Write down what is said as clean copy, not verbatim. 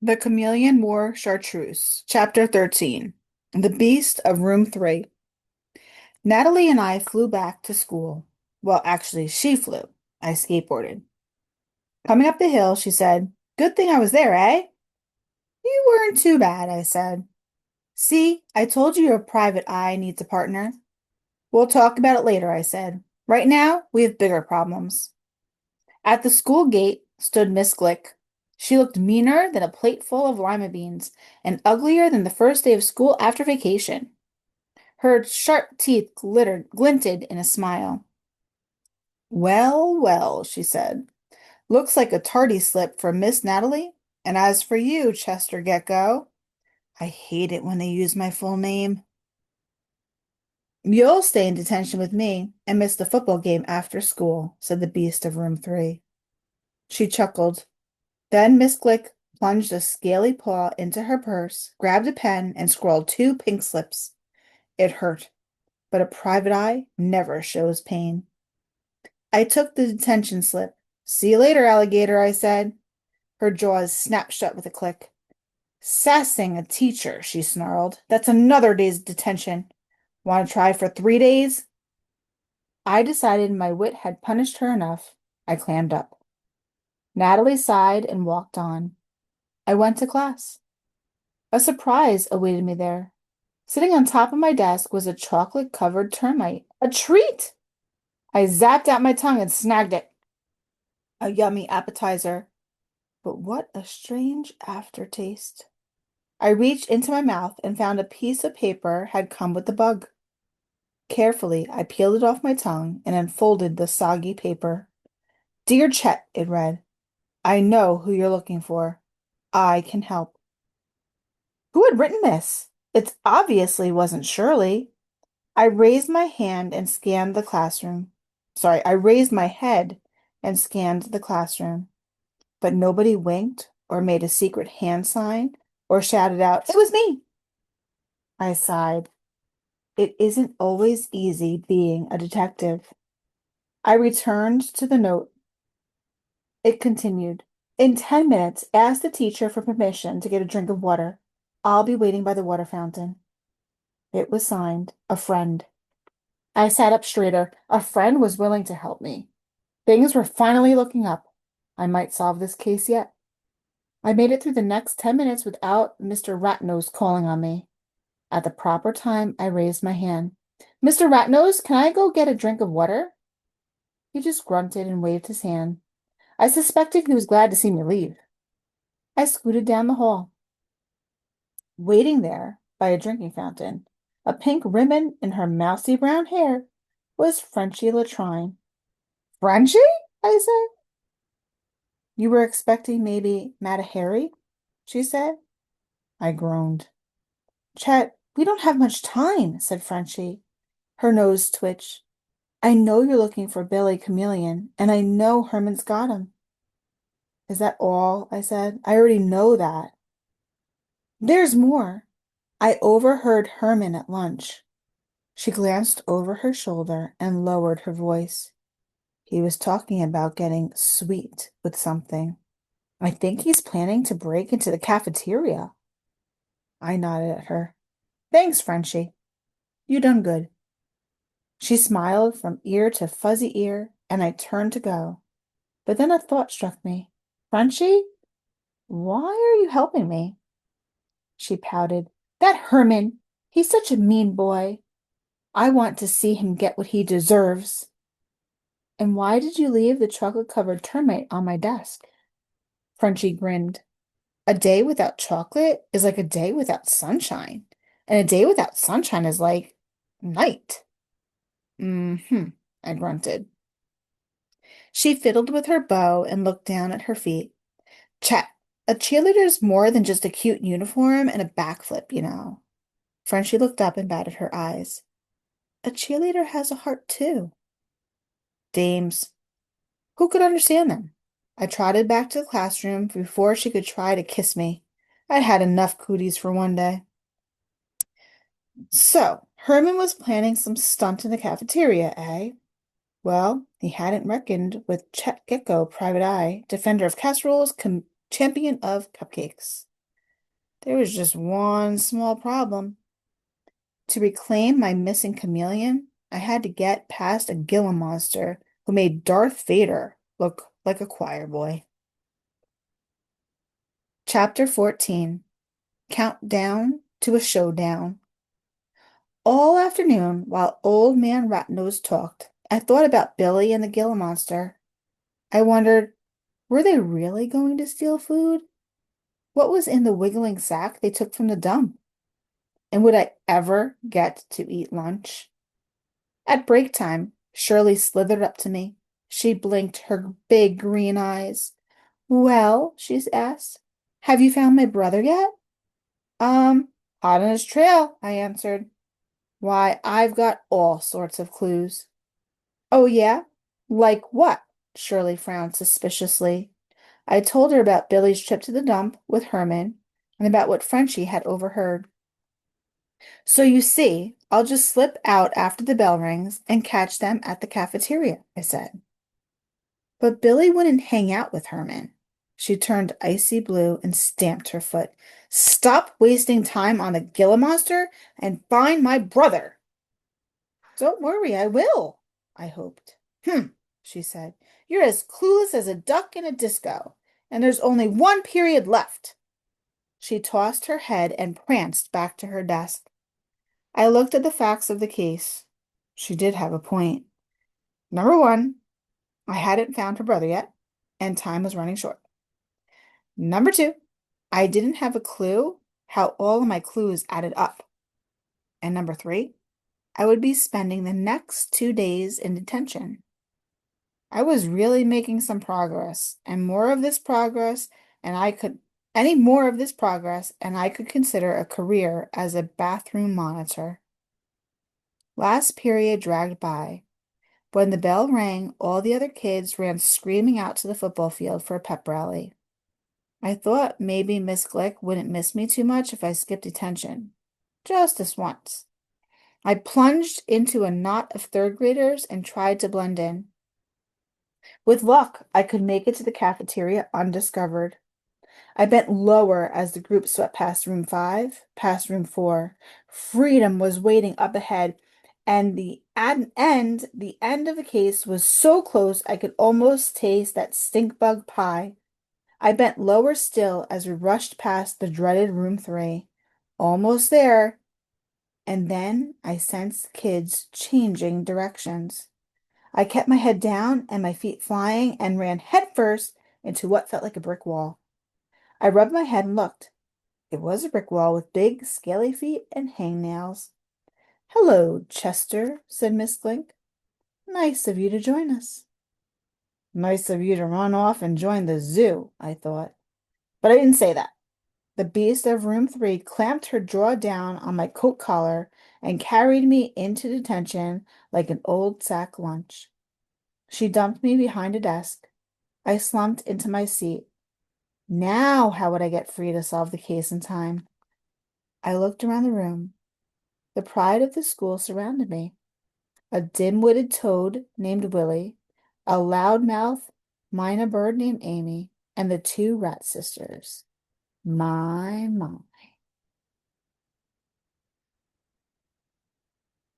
The Chameleon wore Chartreuse, Chapter 13. The Beast of Room 3. Natalie and I flew back to school. Well, actually, she flew. I skateboarded. Coming up the hill, she said, "Good thing I was there, eh?" "You weren't too bad," I said. "See, I told you your private eye needs a partner." "We'll talk about it later," I said. "Right now, we have bigger problems." At the school gate stood Miss Glick. She looked meaner than a plate full of lima beans and uglier than the first day of school after vacation. Her sharp teeth glinted in a smile. "Well, well," she said. "Looks like a tardy slip for Miss Natalie. And as for you, Chester Gecko, I hate it when they use my full name. You'll stay in detention with me and miss the football game after school," said the beast of room 3. She chuckled. Then Miss Glick plunged a scaly paw into her purse, grabbed a pen, and scrawled 2 pink slips. It hurt, but a private eye never shows pain. I took the detention slip. "See you later, alligator," I said. Her jaws snapped shut with a click. "Sassing a teacher," she snarled. "That's another day's detention. Want to try for 3 days?" I decided my wit had punished her enough. I clammed up. Natalie sighed and walked on. I went to class. A surprise awaited me there. Sitting on top of my desk was a chocolate-covered termite. A treat! I zapped out my tongue and snagged it. A yummy appetizer. But what a strange aftertaste. I reached into my mouth and found a piece of paper had come with the bug. Carefully, I peeled it off my tongue and unfolded the soggy paper. "Dear Chet," it read, "I know who you're looking for. I can help." Who had written this? It obviously wasn't Shirley. I raised my hand and scanned the classroom. I raised my head and scanned the classroom, but nobody winked or made a secret hand sign or shouted out, "It was me." I sighed. It isn't always easy being a detective. I returned to the note. It continued. "In 10 minutes, ask the teacher for permission to get a drink of water. I'll be waiting by the water fountain." It was signed, "A Friend." I sat up straighter. A friend was willing to help me. Things were finally looking up. I might solve this case yet. I made it through the next 10 minutes without Mr. Ratnose calling on me. At the proper time, I raised my hand. "Mr. Ratnose, can I go get a drink of water?" He just grunted and waved his hand. I suspected he was glad to see me leave. I scooted down the hall. Waiting there, by a drinking fountain, a pink ribbon in her mousy brown hair, was Frenchie Latrine. "Frenchie?" I said. "You were expecting maybe Mata Hari?" she said. I groaned. "Chet, we don't have much time," said Frenchie. Her nose twitched. "I know you're looking for Billy Chameleon, and I know Herman's got him." "Is that all?" I said. "I already know that." "There's more. I overheard Herman at lunch." She glanced over her shoulder and lowered her voice. "He was talking about getting sweet with something. I think he's planning to break into the cafeteria." I nodded at her. "Thanks, Frenchie. You done good." She smiled from ear to fuzzy ear, and I turned to go. But then a thought struck me. "Frenchie, why are you helping me?" She pouted. "That Herman, he's such a mean boy. I want to see him get what he deserves." "And why did you leave the chocolate-covered termite on my desk?" Frenchie grinned. "A day without chocolate is like a day without sunshine, and a day without sunshine is like night." "Mm-hmm," I grunted. She fiddled with her bow and looked down at her feet. "Chet, a cheerleader's more than just a cute uniform and a backflip, you know." Frenchie looked up and batted her eyes. "A cheerleader has a heart, too." Dames. Who could understand them? I trotted back to the classroom before she could try to kiss me. I'd had enough cooties for one day. So, Herman was planning some stunt in the cafeteria, eh? Well, he hadn't reckoned with Chet Gecko, Private Eye, defender of casseroles, champion of cupcakes. There was just one small problem. To reclaim my missing chameleon, I had to get past a Gila monster who made Darth Vader look like a choir boy. Chapter 14. Countdown to a Showdown. All afternoon, while Old Man Ratnose talked, I thought about Billy and the Gila monster. I wondered, were they really going to steal food? What was in the wiggling sack they took from the dump? And would I ever get to eat lunch? At break time, Shirley slithered up to me. She blinked her big green eyes. Well, she asked, have you found my brother yet? Um, hot on his trail, I answered. Why, I've got all sorts of clues. Oh, yeah? Like what? Shirley frowned suspiciously. I told her about Billy's trip to the dump with Herman and about what Frenchie had overheard. So you see, I'll just slip out after the bell rings and catch them at the cafeteria, I said. But Billy wouldn't hang out with Herman. She turned icy blue and stamped her foot. Stop wasting time on the Gila monster and find my brother. Don't worry, I will, I hoped. She said. You're as clueless as a duck in a disco, and there's only one period left. She tossed her head and pranced back to her desk. I looked at the facts of the case. She did have a point. Number one, I hadn't found her brother yet, and time was running short. Number two, I didn't have a clue how all of my clues added up. And number three, I would be spending the next 2 days in detention. I was really making some progress, and more of this progress, and I could any more of this progress, and I could consider a career as a bathroom monitor. Last period dragged by. When the bell rang, all the other kids ran screaming out to the football field for a pep rally. I thought maybe Miss Glick wouldn't miss me too much if I skipped detention. Just this once. I plunged into a knot of third graders and tried to blend in. With luck, I could make it to the cafeteria undiscovered. I bent lower as the group swept past room 5, past room 4. Freedom was waiting up ahead, and the end of the case was so close I could almost taste that stink bug pie. I bent lower still as we rushed past the dreaded room 3. Almost there, and then I sensed kids changing directions. I kept my head down and my feet flying and ran headfirst into what felt like a brick wall. I rubbed my head and looked. It was a brick wall with big, scaly feet and hangnails. Hello, Chester, said Miss Glink. Nice of you to join us. Nice of you to run off and join the zoo, I thought. But I didn't say that. The beast of room 3 clamped her jaw down on my coat collar and carried me into detention like an old sack lunch. She dumped me behind a desk. I slumped into my seat. Now, how would I get free to solve the case in time? I looked around the room. The pride of the school surrounded me. A dim-witted toad named Willie, a loudmouth mynah bird named Amy, and the 2 rat sisters. My.